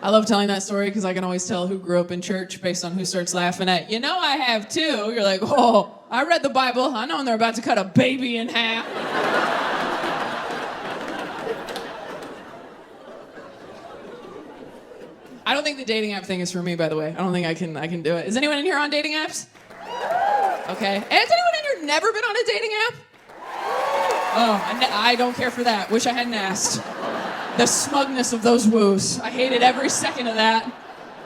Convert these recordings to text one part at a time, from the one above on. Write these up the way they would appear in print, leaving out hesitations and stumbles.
I love telling that story because I can always tell who grew up in church based on who starts laughing at, I have too. You're like, oh, I read the Bible. I know when they're about to cut a baby in half. I don't think the dating app thing is for me, by the way. I don't think I can do it. Is anyone in here on dating apps? Okay. And has anyone in here never been on a dating app? Oh, I don't care for that. Wish I hadn't asked. The smugness of those woos. I hated every second of that.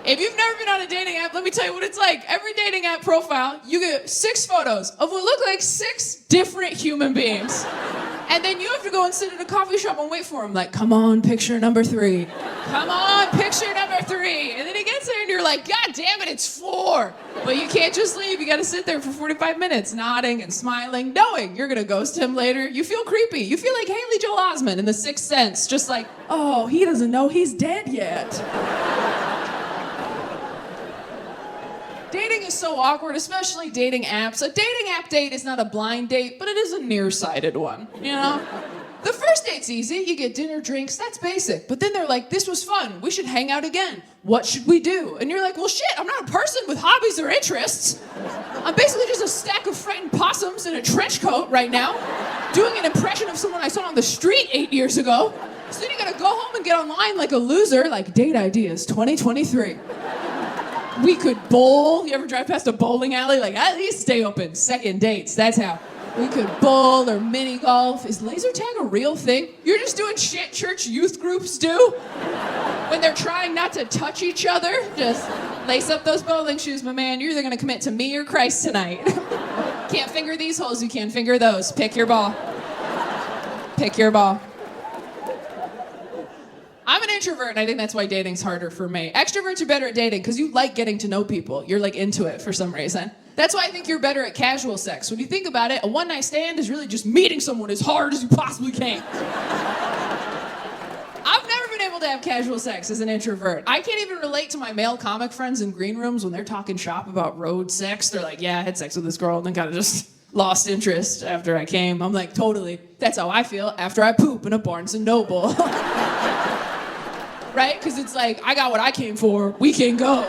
If you've never been on a dating app, let me tell you what it's like. Every dating app profile, you get 6 photos of what look like 6 different human beings. And then you have to go and sit at a coffee shop and wait for them. Like, come on, picture number 3. Come on, picture number 3. And then he gets there and you're like, God damn it, it's 4. But you can't just leave. You got to sit there for 45 minutes, nodding and smiling, knowing you're going to ghost him later. You feel creepy. You feel like Haley Joel Osment in The Sixth Sense. Just like, oh, he doesn't know he's dead yet. Dating is so awkward, especially dating apps. A dating app date is not a blind date, but it is a nearsighted one, The first date's easy. You get dinner, drinks, that's basic. But then they're like, this was fun. We should hang out again. What should we do? And you're like, well, shit, I'm not a person with hobbies or interests. I'm basically just a stack of frightened possums in a trench coat right now, doing an impression of someone I saw on the street 8 years ago. So then you gotta go home and get online like a loser, like Date Ideas 2023. We could bowl. You ever drive past a bowling alley? Like, at least stay open. Second dates, that's how. We could bowl or mini golf. Is laser tag a real thing? You're just doing shit church youth groups do? When they're trying not to touch each other? Just lace up those bowling shoes, my man. You're either gonna commit to me or Christ tonight. Can't finger these holes, you can finger those. Pick your ball. Pick your ball. I'm an introvert, and I think that's why dating's harder for me. Extroverts are better at dating because you like getting to know people. You're like into it for some reason. That's why I think you're better at casual sex. When you think about it, a one-night stand is really just meeting someone as hard as you possibly can. I've never been able to have casual sex as an introvert. I can't even relate to my male comic friends in green rooms when they're talking shop about road sex. They're like, yeah, I had sex with this girl and then kind of just lost interest after I came. I'm like, totally. That's how I feel after I poop in a Barnes & Noble. Right? Because it's like, I got what I came for. We can go.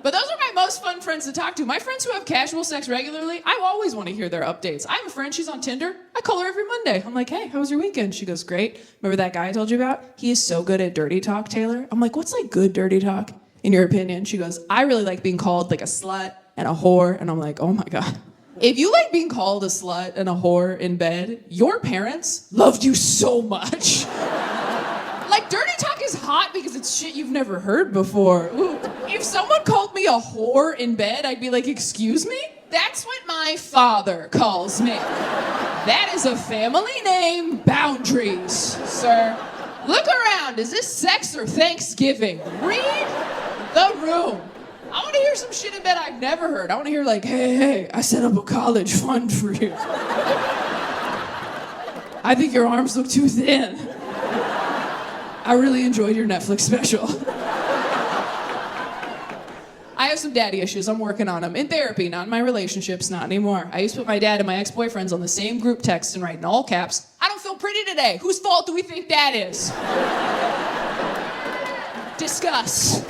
But those are my most fun friends to talk to. My friends who have casual sex regularly, I always want to hear their updates. I have a friend, she's on Tinder. I call her every Monday. I'm like, hey, how was your weekend? She goes, great. Remember that guy I told you about? He is so good at dirty talk, Taylor. I'm like, what's like good dirty talk, in your opinion? She goes, I really like being called like a slut and a whore. And I'm like, oh my God. If you like being called a slut and a whore in bed, your parents loved you so much. Like, dirty talk is hot because it's shit you've never heard before. Ooh. If someone called me a whore in bed, I'd be like, excuse me? That's what my father calls me. That is a family name. Boundaries, sir. Look around. Is this sex or Thanksgiving? Read the room. I want to hear some shit in bed I've never heard. I want to hear like, hey, I set up a college fund for you. I think your arms look too thin. I really enjoyed your Netflix special. I have some daddy issues. I'm working on them. In therapy, not in my relationships, not anymore. I used to put my dad and my ex-boyfriends on the same group text and write in all caps, I don't feel pretty today. Whose fault do we think that is? Discuss.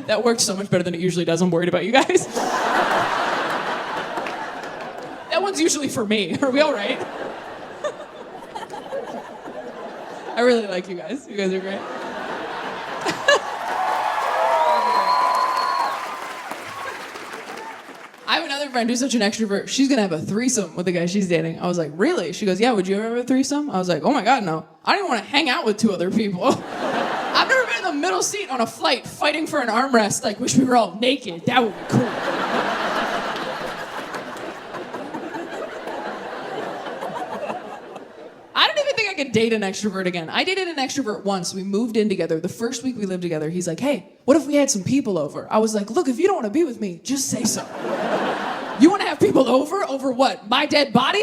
That works so much better than it usually does. I'm worried about you guys. That one's usually for me. Are we all right? I really like you guys. You guys are great. I have another friend who's such an extrovert. She's gonna have a threesome with the guy she's dating. I was like, really? She goes, yeah, would you ever have a threesome? I was like, oh my God, no. I don't even want to hang out with 2 other people. I've never been in the middle seat on a flight fighting for an armrest, like, wish we were all naked. That would be cool. I don't even think I could date an extrovert again. I dated an extrovert once. We moved in together. The first week we lived together, he's like, hey, what if we had some people over? I was like, look, if you don't want to be with me, just say so. You want to have people over? Over what? My dead body?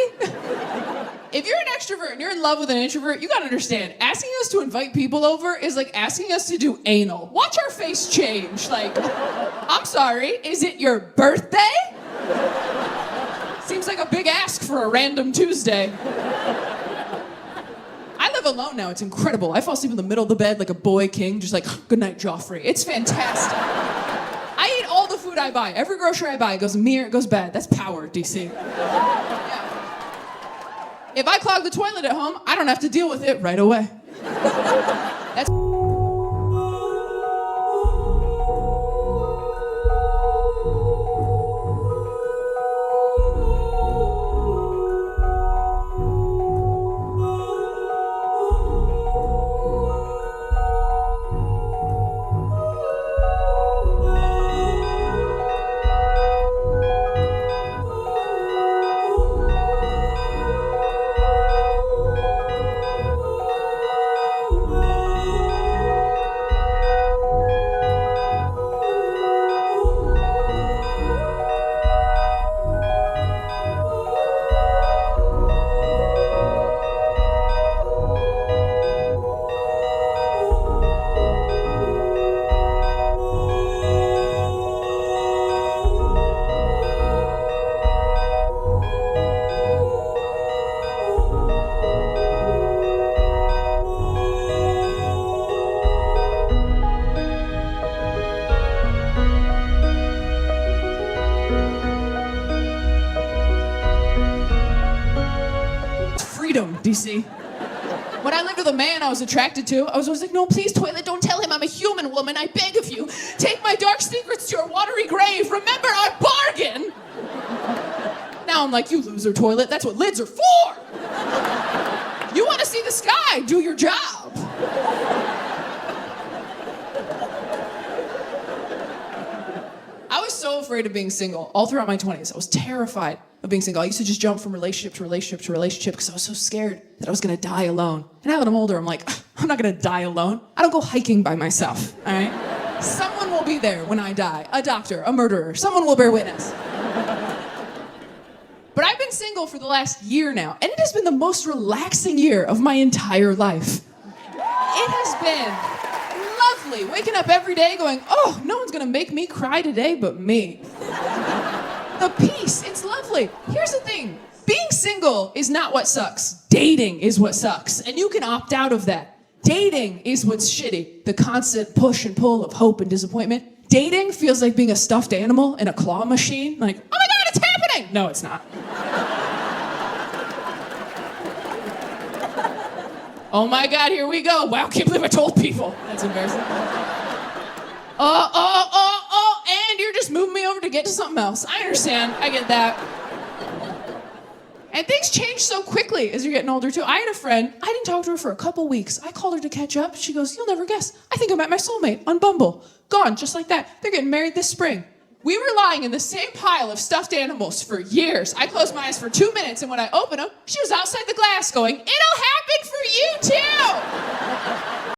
If you're an extrovert and you're in love with an introvert, you gotta understand, asking us to invite people over is like asking us to do anal. Watch our face change. Like, I'm sorry, is it your birthday? Seems like a big ask for a random Tuesday. live alone now. It's incredible. I fall asleep in the middle of the bed like a boy king, just like, good night, Joffrey. It's fantastic. I eat all the food I buy. Every grocery I buy goes me or it goes bad. That's power, DC. Yeah. If I clog the toilet at home, I don't have to deal with it right away. That's... DC. When I lived with a man I was attracted to, I was always like, no, please, toilet, don't tell him I'm a human woman. I beg of you. Take my dark secrets to your watery grave. Remember our bargain. Now I'm like, you loser, toilet. That's what lids are for. You want to see the sky? Do your job. I was so afraid of being single all throughout my 20s. I was terrified of being single. I used to just jump from relationship to relationship to relationship because I was so scared that I was gonna die alone. And now that I'm older, I'm like, I'm not gonna die alone. I don't go hiking by myself, all right? Someone will be there when I die. A doctor, a murderer, someone will bear witness. But I've been single for the last year now, and it has been the most relaxing year of my entire life. It has been lovely, waking up every day going, oh, no one's gonna make me cry today but me. The peace, it's lovely. Here's the thing, being single is not what sucks. Dating is what sucks, and you can opt out of that. Dating is what's shitty, the constant push and pull of hope and disappointment. Dating feels like being a stuffed animal in a claw machine, like, oh my God, it's happening! No, it's not. Oh my God, here we go. Wow, can't believe I told people. That's embarrassing. And you're just moving me over to get to something else. I understand, I get that. And things change so quickly as you're getting older too. I had a friend, I didn't talk to her for a couple weeks. I called her to catch up. She goes, you'll never guess. I think I met my soulmate on Bumble. Gone, just like that. They're getting married this spring. We were lying in the same pile of stuffed animals for years. I closed my eyes for 2 minutes, and when I opened them, she was outside the glass going, it'll happen for you too!